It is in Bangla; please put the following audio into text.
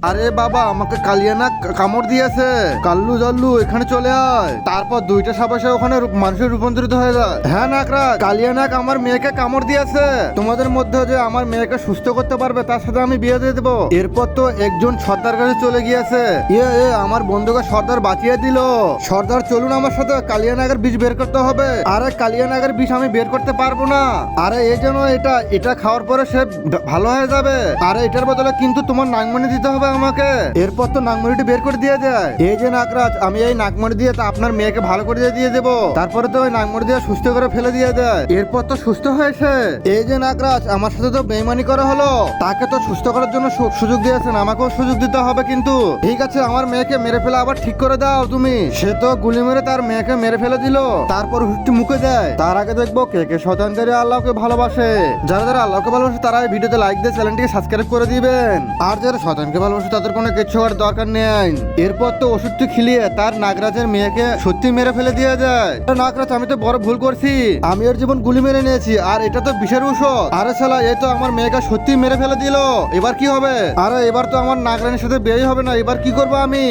আরে বাবা, আমাকে কালিয়ানাগ কামড় দিয়েছে। কাল্লু জাল্লু এখানে চলে আয়। তারপর দুইটা সাপ এসে ওখানে মানুষের রূপান্তরিত হয়ে যায়। হ্যাঁ নাগরাজ, কালিয়ানাগ আমার মেয়েকে কামড় দিয়েছে। তোমাদের মধ্যে যে আমার মেয়েকে সুস্থ করতে পারবে তার সাথে আমি বিয়ে দিয়ে দেবো। এরপর তো একজন সর্দার কাছে চলে গিয়েছে। আমার বন্ধুকে সর্দার বাঁচিয়ে দিল। সর্দার চলুন আমার সাথে, কালিয়ানাগের বিষ বের করতে হবে। আরে কালিয়ানাগের বিষ আমি বের করতে পারবো না। আরে এই জন্য এটা খাওয়ার পরে সে ভালো হয়ে যাবে। আরে এটার বদলে কিন্তু তোমার নাগমণি দিতে হবে আমাকে। এরপর তো নাগমণিটি বের করে দিয়ে যায়। এই যে নাগরাজ, আমি এই নাগমণি দিয়ে আপনার মেয়েকে ভালো করে দিয়ে দেবো। তারপরে তো ওই নাগমণি দিয়ে সুস্থ করে ফেলে দিয়ে দেয়। এরপর তো সুস্থ হয়েছে। এই যে নাগরাজ, আমার সাথে তো বেইমানি করা হলো। তাকে তো সুস্থ করার জন্য সুযোগ দিয়েছেন, আমাকেও সুযোগ দিতে হবে কিন্তু। ঠিক আছে, আমার মেয়েকে মেরে ফেলে আবার ঠিক করে দাও তুমি। সে তো গুলি মেরে তার মেয়েকে মেরে ফেলে দিল, তারপর হুট্টি মুখে দেয়। তার আগে দেখবো কে কে শয়তানদের আল্লাহকে ভালোবাসে। যারা যারা আল্লাহকে ভালোবাসে তারা এই ভিডিওতে লাইক দিয়ে চ্যানেলটিকে সাবস্ক্রাইব করে দিবেন। আর যারা শয়তানকে ভালোবাসে তাদের কোনো কিছু করার দরকার নেই। এরপর তো ওষুধটি খিলিয়ে তার নাগরাজের মেয়েকে সত্যি মেরে ফেলে দিয়ে যায়। নাগরাজ, আমি তো বড় ভুল করছি। আমি ওর জীবন গুলি মেরে নিয়েছি, আর এটা তো বিষের ঔষধ। আরে শালা, এই তো আমার মেয়েকে সত্যি মেরে ফেলে দিল। এবার কি হবে? আরে এবার তো আমার নাগরানের সাথে বিয়ে হবে না। এবার কি করবো আমি?